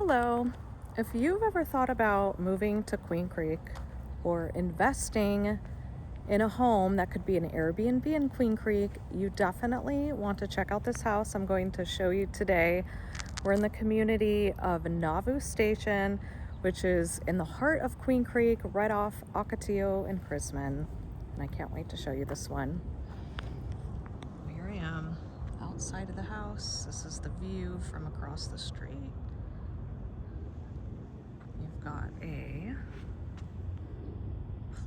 Hello. If you've ever thought about moving to Queen Creek or investing in a home that could be an Airbnb in Queen Creek, you definitely want to check out this house I'm going to show you today. We're in the community of Nauvoo Station, which is in the heart of Queen Creek, right off Ocotillo and Chrisman. And I can't wait to show you this one. Here I am outside of the house. This is the view from across the street. You've got a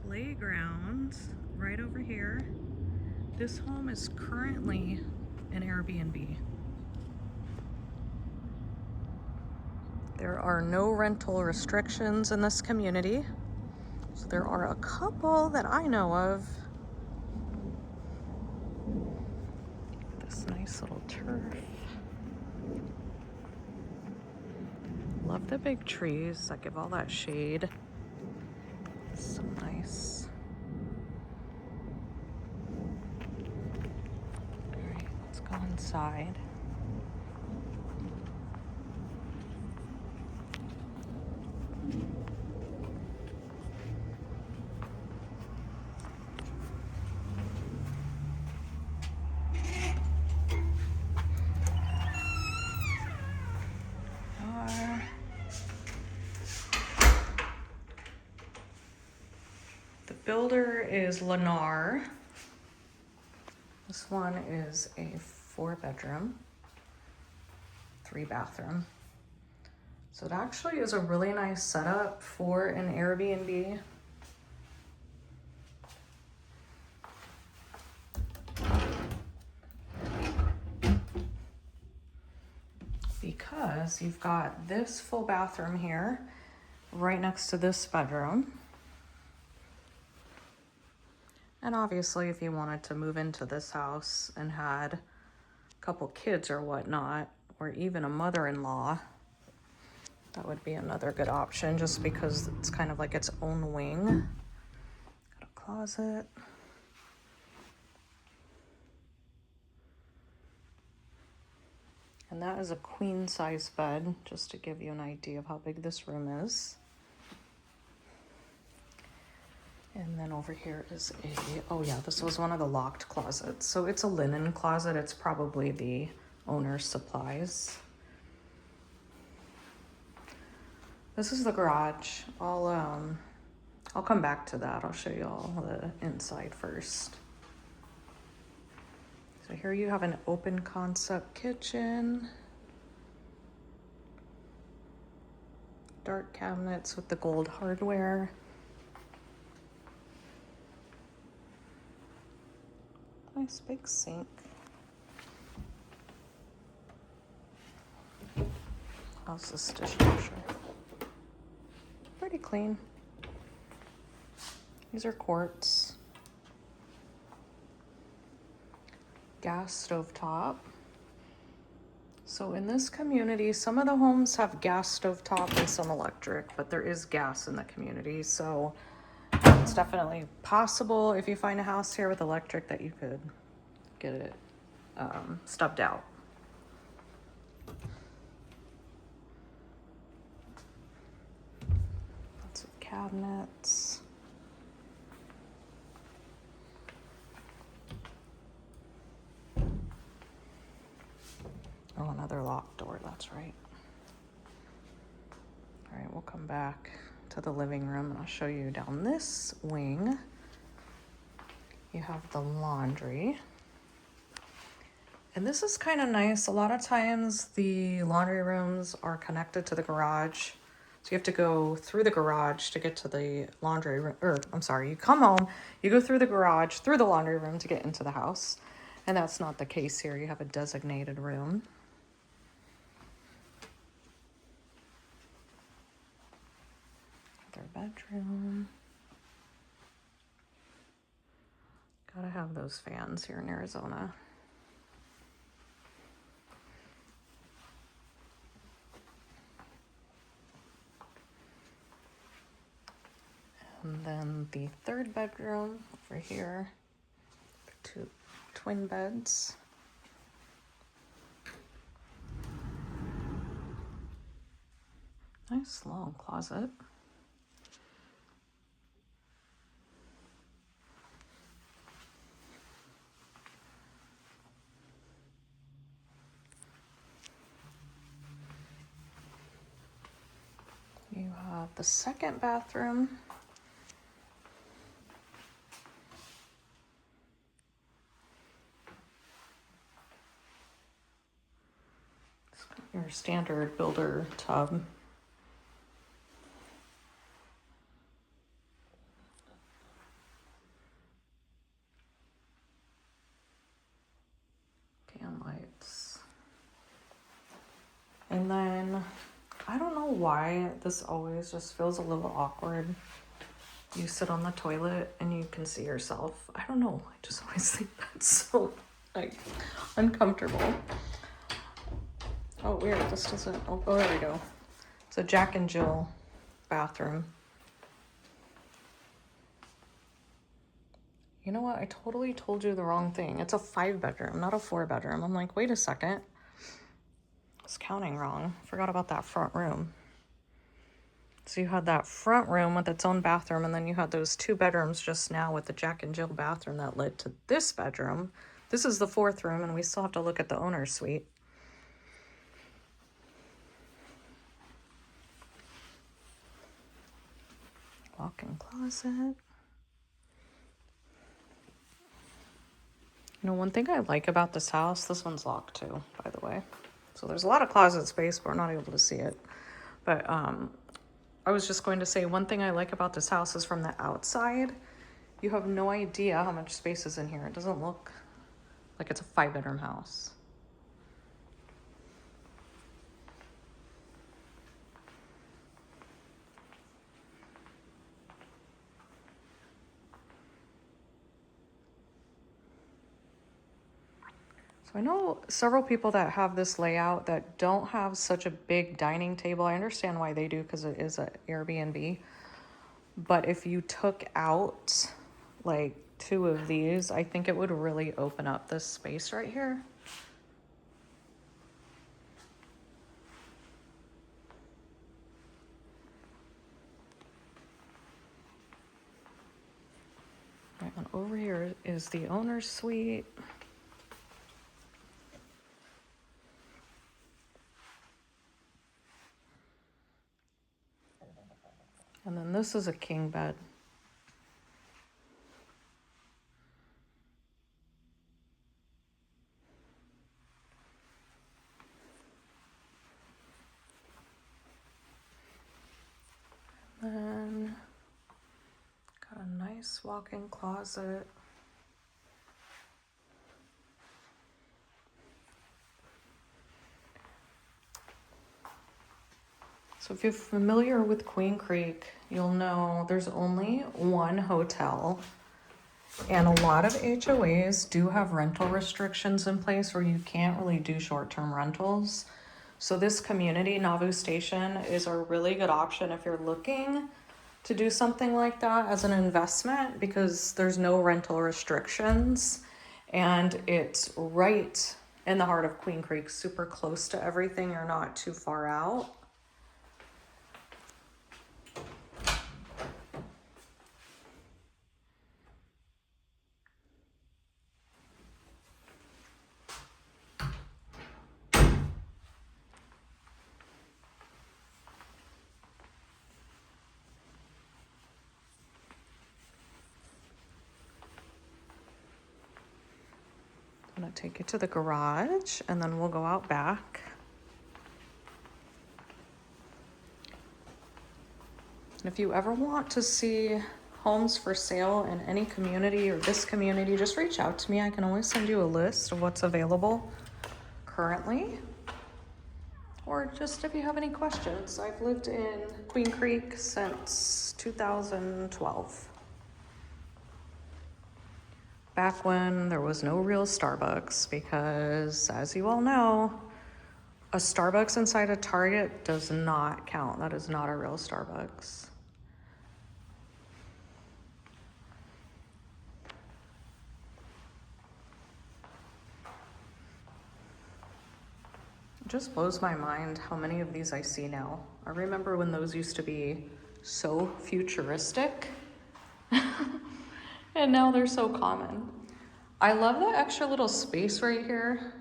playground right over here. This home is currently an Airbnb. There are no rental restrictions in this community. So there are a couple that I know of. This nice little turf. Love the big trees that give all that shade. So nice. All right, let's go inside. The builder is Lennar. This one is a 4-bedroom, 3-bathroom. So it actually is a really nice setup for an Airbnb. Because you've got this full bathroom here, right next to this bedroom. And obviously, if you wanted to move into this house and had a couple kids or whatnot, or even a mother-in-law, that would be another good option just because it's kind of like its own wing. Got a closet. And that is a queen size bed, just to give you an idea of how big this room is. And then over here is oh yeah, this was one of the locked closets. So it's a linen closet. It's probably the owner's supplies. This is the garage. I'll come back to that. I'll show you all the inside first. So here you have an open concept kitchen. Dark cabinets with the gold hardware. Nice big sink. How's this dishwasher? Pretty clean. These are quartz. Gas stove top. So in this community, some of the homes have gas stove top and some electric, but there is gas in the community. So it's definitely possible if you find a house here with electric that you could get it stubbed out. Lots of cabinets. Oh, another locked door, that's right. All right, we'll come back to the living room and I'll show you down this wing. You have the laundry. And this is kind of nice. A lot of times the laundry rooms are connected to the garage. So you have to go through the garage to get to the laundry room, or I'm sorry, you come home, you go through the garage, through the laundry room to get into the house. And that's not the case here. You have a designated room. Their bedroom. Gotta have those fans here in Arizona. And then the 3rd bedroom over here, 2 twin beds. Nice long closet. You have the second bathroom. Your standard builder tub. Can lights. And then, I don't know why this always just feels a little awkward. You sit on the toilet and you can see yourself. I don't know, I just always think that's so, like, uncomfortable. Oh, weird, this doesn't, oh, there we go. It's a Jack and Jill bathroom. You know what, I totally told you the wrong thing. It's a 5-bedroom, not a 4-bedroom. I'm like, wait a second. I was counting wrong. Forgot about that front room. So you had that front room with its own bathroom, and then you had those 2 bedrooms just now with the Jack and Jill bathroom that led to this bedroom. This is the 4th room, and we still have to look at the owner's suite. Walk-in closet. You know, one thing I like about this house, this one's locked too, by the way. So there's a lot of closet space, but we're not able to see it. But I was just going to say, one thing I like about this house is from the outside, you have no idea how much space is in here. It doesn't look like it's a 5-bedroom house. So I know several people that have this layout that don't have such a big dining table. I understand why they do, because it is an Airbnb. But if you took out like 2 of these, I think it would really open up this space right here. Right, and over here is the owner's suite. And then this is a king bed. Then got a nice walk-in closet. So if you're familiar with Queen Creek, you'll know there's only one hotel, and a lot of HOAs do have rental restrictions in place where you can't really do short-term rentals. So this community, Nauvoo Station, is a really good option if you're looking to do something like that as an investment, because there's no rental restrictions and it's right in the heart of Queen Creek, super close to everything. You're not too far out. I'm gonna take you to the garage and then we'll go out back. And if you ever want to see homes for sale in any community or this community, just reach out to me. I can always send you a list of what's available currently. Or just if you have any questions. I've lived in Queen Creek since 2012. Back when there was no real Starbucks, because as you all know, a Starbucks inside a Target does not count. That is not a real Starbucks. It just blows my mind how many of these I see now. I remember when those used to be so futuristic, and now they're so common. I love that extra little space right here.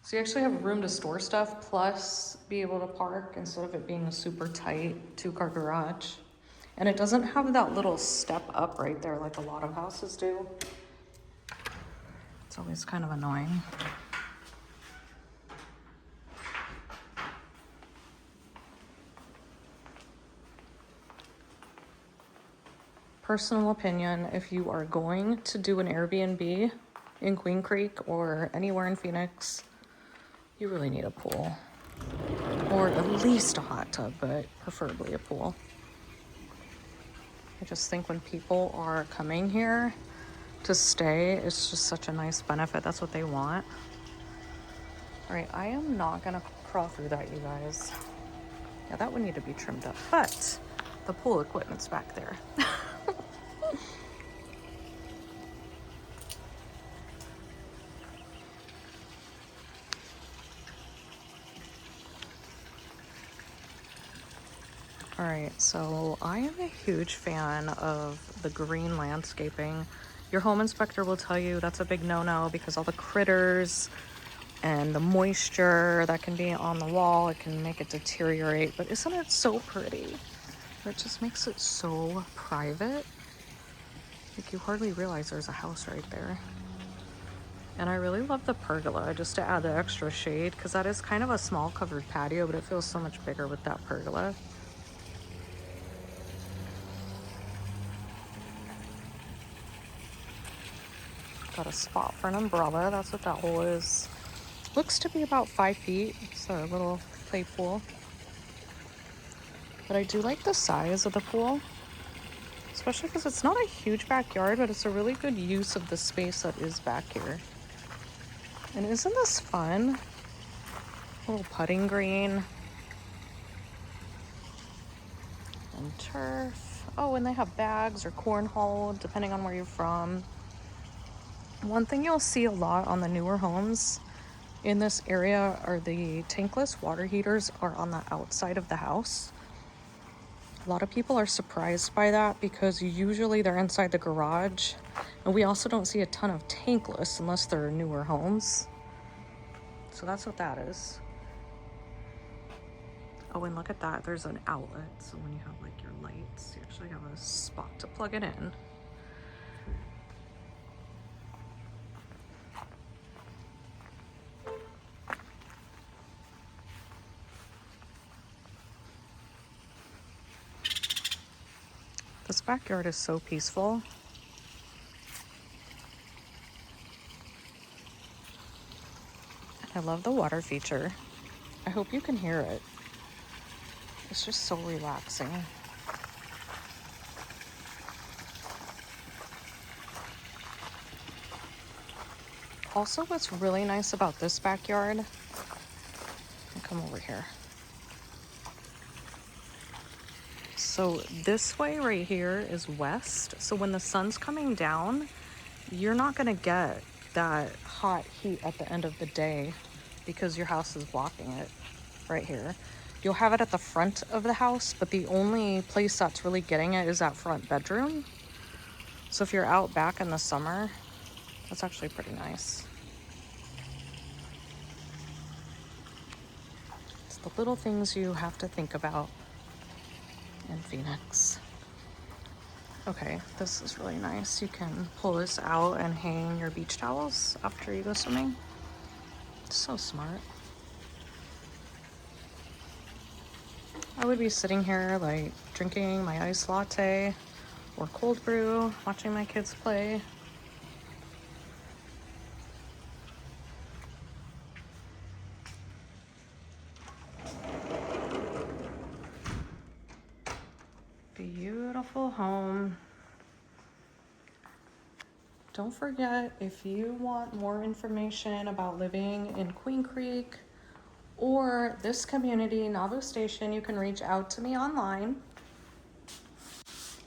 So you actually have room to store stuff, plus be able to park instead of it being a super tight 2-car garage. And it doesn't have that little step up right there like a lot of houses do. It's always kind of annoying. Personal opinion, if you are going to do an Airbnb in Queen Creek or anywhere in Phoenix, you really need a pool. Or at least a hot tub, but preferably a pool. I just think when people are coming here to stay, it's just such a nice benefit. That's what they want. All right, I am not gonna crawl through that, you guys. Yeah, that would need to be trimmed up, but the pool equipment's back there. All right, so I am a huge fan of the green landscaping. Your home inspector will tell you that's a big no-no because all the critters and the moisture that can be on the wall, it can make it deteriorate. But isn't it so pretty? It just makes it so private. Like you hardly realize there's a house right there. And I really love the pergola just to add the extra shade because that is kind of a small covered patio, but it feels so much bigger with that pergola. Got a spot for an umbrella. That's what that hole is. Looks to be about 5 feet. It's a little play pool. But I do like the size of the pool, especially because it's not a huge backyard, but it's a really good use of the space that is back here. And isn't this fun? A little putting green. And turf. Oh, and they have bags or cornhole, depending on where you're from. One thing you'll see a lot on the newer homes in this area are the tankless water heaters are on the outside of the house. A lot of people are surprised by that because usually they're inside the garage. And we also don't see a ton of tankless unless they're newer homes. So that's what that is. Oh, and look at that. There's an outlet. So when you have like your lights, you actually have a spot to plug it in. This backyard is so peaceful. I love the water feature. I hope you can hear it. It's just so relaxing. Also, what's really nice about this backyard, I'll come over here. So this way right here is west. So when the sun's coming down, you're not gonna get that hot heat at the end of the day because your house is blocking it right here. You'll have it at the front of the house, but the only place that's really getting it is that front bedroom. So if you're out back in the summer, that's actually pretty nice. It's the little things you have to think about in Phoenix. Okay, this is really nice. You can pull this out and hang your beach towels after you go swimming. It's so smart. I would be sitting here like drinking my iced latte or cold brew, watching my kids play. Beautiful home. Don't forget, if you want more information about living in Queen Creek or this community, Nauvoo Station, you can reach out to me online.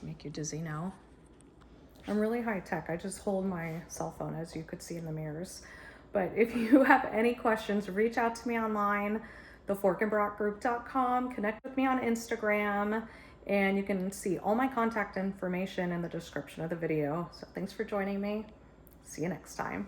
Make you dizzy now. I'm really high tech. I just hold my cell phone, as you could see in the mirrors. But if you have any questions, reach out to me online, theforkenbrockgroup.com, connect with me on Instagram, and you can see all my contact information in the description of the video. So thanks for joining me. See you next time.